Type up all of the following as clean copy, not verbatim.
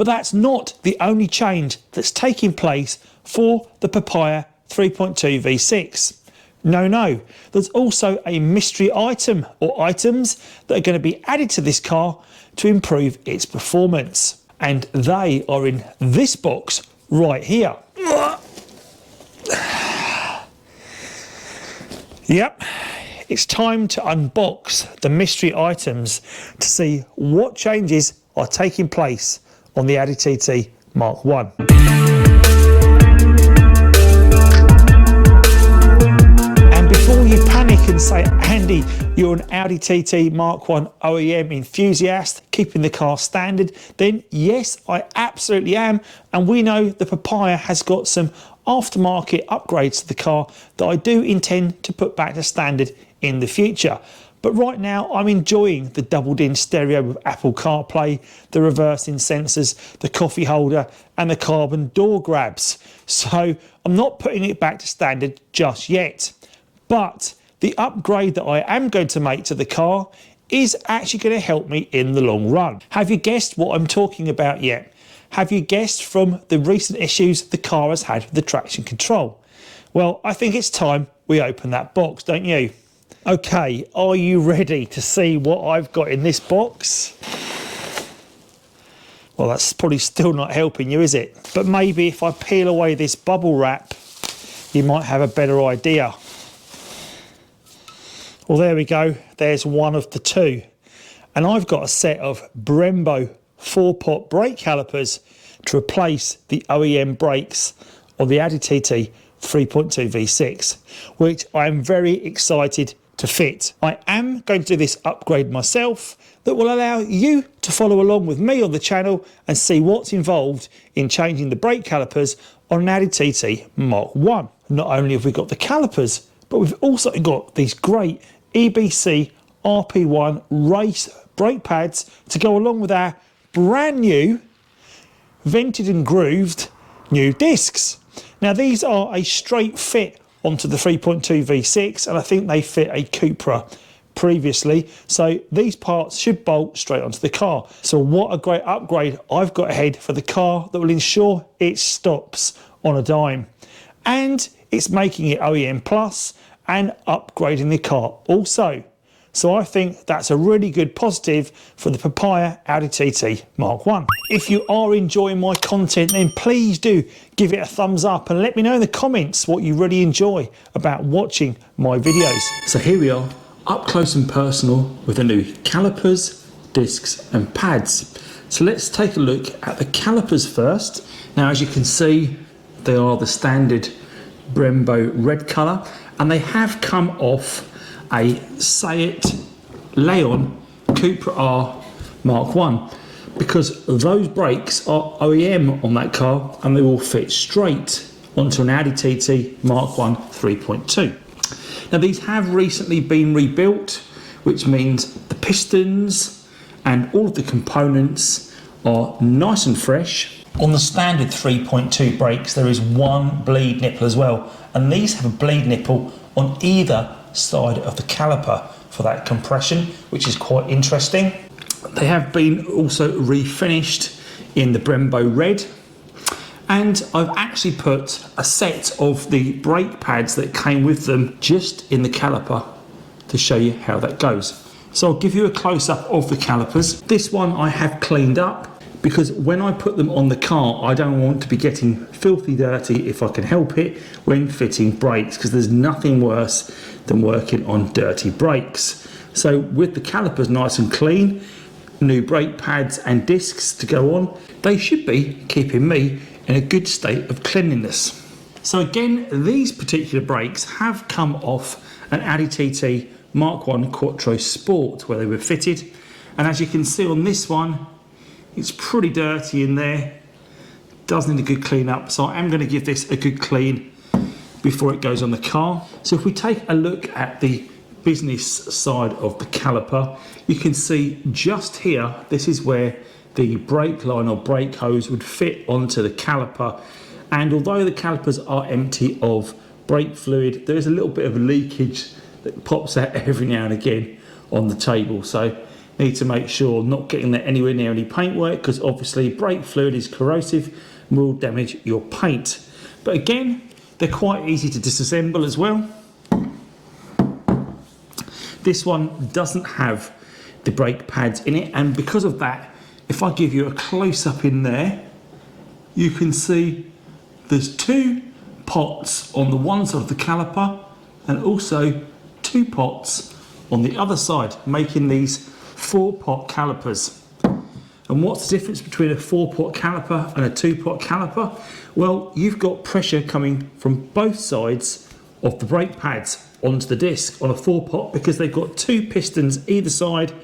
But that's not the only change that's taking place for the Papaya 3.2 V6. No, there's also a mystery item or items that are going to be added to this car to improve its performance. And they are in this box right here. Yep, it's time to unbox the mystery items to see what changes are taking place on the Audi TT Mk1. And before you panic and say, Andy, you're an Audi TT Mk1 OEM enthusiast, keeping the car standard, then yes, I absolutely am. And we know the Papaya has got some aftermarket upgrades to the car that I do intend to put back to standard in the future. But right now I'm enjoying the doubled-in stereo with Apple CarPlay, the reversing sensors, the coffee holder and the carbon door grabs. So I'm not putting it back to standard just yet. But the upgrade that I am going to make to the car is actually going to help me in the long run. Have you guessed what I'm talking about yet? Have you guessed from the recent issues the car has had with the traction control? Well, I think it's time we open that box, don't you? Okay, are you ready to see what I've got in this box? Well, that's probably still not helping you, is it? But maybe if I peel away this bubble wrap, you might have a better idea. Well, there we go. There's one of the two. And I've got a set of Brembo 4-pot brake calipers to replace the OEM brakes on the Audi TT 3.2 V6, which I am very excited to fit. I am going to do this upgrade myself that will allow you to follow along with me on the channel and see what's involved in changing the brake calipers on an Audi TT Mk1. Not only have we got the calipers, but we've also got these great EBC RP1 race brake pads to go along with our brand new vented and grooved new discs. Now these are a straight fit onto the 3.2 V6 and I think they fit a Cupra previously, so these parts should bolt straight onto the car. So what a great upgrade I've got ahead for the car that will ensure it stops on a dime, and it's making it OEM plus and upgrading the car also. So I think that's a really good positive for the Papaya Audi TT Mk1. If you are enjoying my content, then please do give it a thumbs up and let me know in the comments what you really enjoy about watching my videos. So here we are, up close and personal with the new calipers, discs and pads. So let's take a look at the calipers first. Now as you can see, they are the standard Brembo red colour and they have come off a Sayat Leon Cupra R Mk1 because those brakes are OEM on that car and they will fit straight onto an Audi TT Mk1 3.2. Now these have recently been rebuilt, which means the pistons and all of the components are nice and fresh. On the standard 3.2 brakes there is one bleed nipple as well, and these have a bleed nipple on either side of the caliper for that compression, which is quite interesting. They have been also refinished in the Brembo red, and I've actually put a set of the brake pads that came with them just in the caliper to show you how that goes. So I'll give you a close-up of the calipers. This one I have cleaned up because when I put them on the car I don't want to be getting filthy dirty if I can help it when fitting brakes, because there's nothing worse than working on dirty brakes. So with the calipers nice and clean, new brake pads and discs to go on, they should be keeping me in a good state of cleanliness. So again, these particular brakes have come off an Audi TT Mk1 Quattro Sport where they were fitted, and as you can see on this one, it's pretty dirty in there, does need a good clean up, so I am going to give this a good clean before it goes on the car. So if we take a look at the business side of the caliper, you can see just here, this is where the brake line or brake hose would fit onto the caliper, and although the calipers are empty of brake fluid, there is a little bit of leakage that pops out every now and again on the table. So Need to make sure not getting there anywhere near any paintwork, because obviously brake fluid is corrosive and will damage your paint. But again, they're quite easy to disassemble as well. This one doesn't have the brake pads in it, and because of that, if I give you a close-up in there, you can see there's 2 pots on the one side of the caliper and also 2 pots on the other side, making these 4-pot calipers. And what's the difference between a 4-pot caliper and a 2-pot caliper? Well, you've got pressure coming from both sides of the brake pads onto the disc on a 4-pot, because they've got 2 pistons either side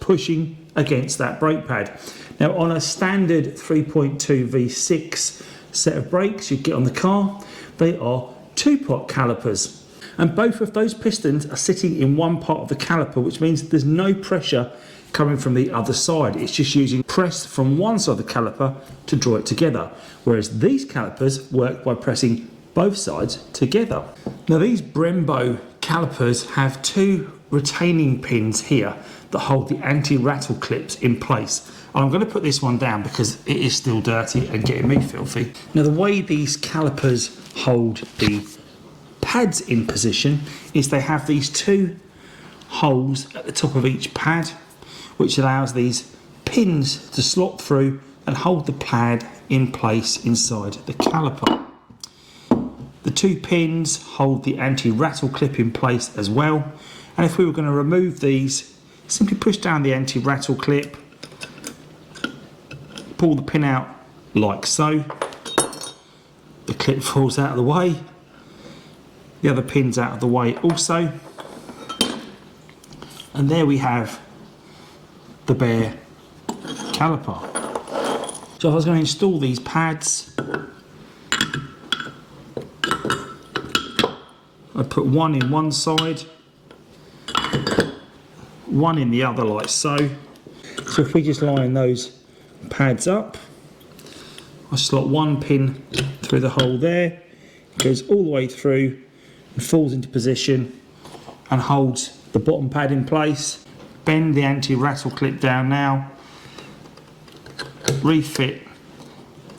pushing against that brake pad. Now, on a standard 3.2 V6 set of brakes you get on the car, they are 2-pot calipers. And both of those pistons are sitting in one part of the caliper, which means there's no pressure coming from the other side. It's just using press from one side of the caliper to draw it together. Whereas these calipers work by pressing both sides together. Now, these Brembo calipers have 2 retaining pins here that hold the anti-rattle clips in place. And I'm going to put this one down because it is still dirty and getting me filthy. Now, the way these calipers hold the pads in position is they have these 2 holes at the top of each pad, which allows these pins to slot through and hold the pad in place inside the caliper. The 2 pins hold the anti-rattle clip in place as well, and if we were going to remove these, simply push down the anti-rattle clip, pull the pin out like so, the clip falls out of the way, the other pin's out of the way also, and there we have the bare caliper. So if I was going to install these pads, I put one in one side, one in the other like so. So if we just line those pads up, I slot one pin through the hole there, it goes all the way through and falls into position and holds the bottom pad in place. Bend the anti-rattle clip down now, refit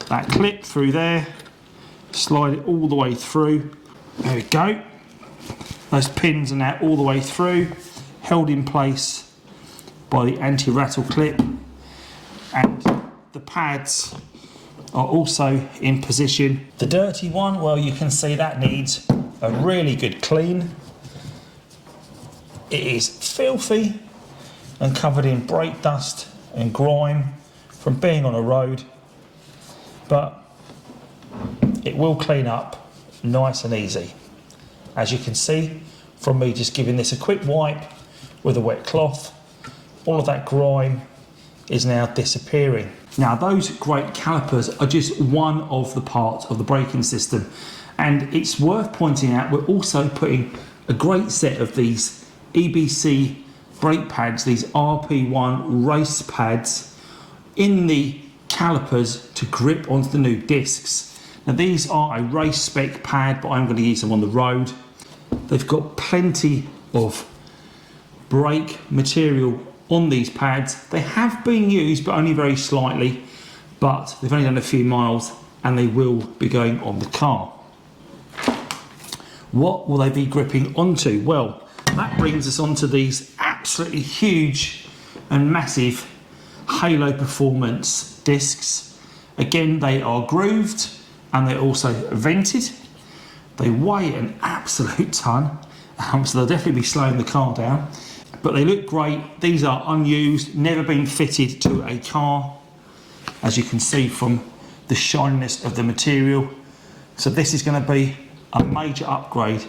that clip through there, slide it all the way through. There we go. Those pins are now all the way through, held in place by the anti-rattle clip, and the pads are also in position. The dirty one, well, you can see that needs a really good clean. It is filthy and covered in brake dust and grime from being on a road, but it will clean up nice and easy. As you can see from me just giving this a quick wipe with a wet cloth, all of that grime is now disappearing. Now, those great calipers are just one of the parts of the braking system, and it's worth pointing out we're also putting a great set of these EBC brake pads, these RP1 race pads, in the calipers to grip onto the new discs. Now, these are a race spec pad, but I'm going to use them on the road. They've got plenty of brake material on these pads. They have been used, but only very slightly, but they've only done a few miles and they will be going on the car. What will they be gripping onto? Well, that brings us onto these absolutely huge and massive Halo Performance discs. Again, they are grooved and they're also vented. They weigh an absolute ton, so they'll definitely be slowing the car down. But they look great. These are unused, never been fitted to a car, as you can see from the shininess of the material. So this is going to be a major upgrade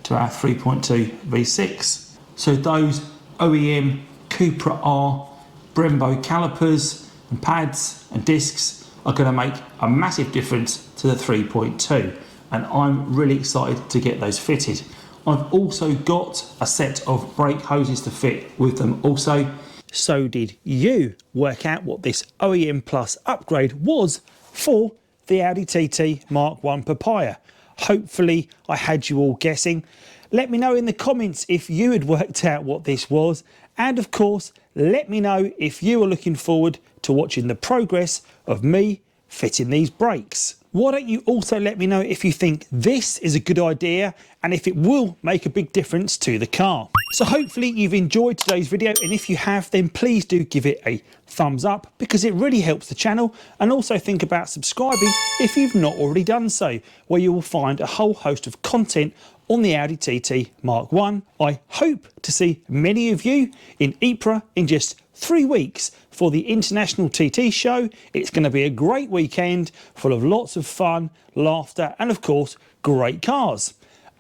to our 3.2 V6. So those OEM Cupra R Brembo calipers and pads and discs are going to make a massive difference to the 3.2, and I'm really excited to get those fitted. I've also got a set of brake hoses to fit with them also. So did you work out what this OEM Plus upgrade was for the Audi TT Mk1 Papaya? Hopefully I had you all guessing. Let me know in the comments if you had worked out what this was, and of course let me know if you are looking forward to watching the progress of me fitting these brakes. Why don't you also let me know if you think this is a good idea and if it will make a big difference to the car. So hopefully you've enjoyed today's video, and if you have, then please do give it a thumbs up because it really helps the channel, and also think about subscribing if you've not already done so, where you will find a whole host of content on the Audi TT Mk1. I hope to see many of you in Ypres in just 3 weeks for the International TT show. It's going to be a great weekend full of lots of fun, laughter, and of course, great cars.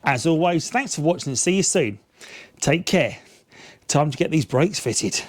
As always, thanks for watching and see you soon. Take care. Time to get these brakes fitted.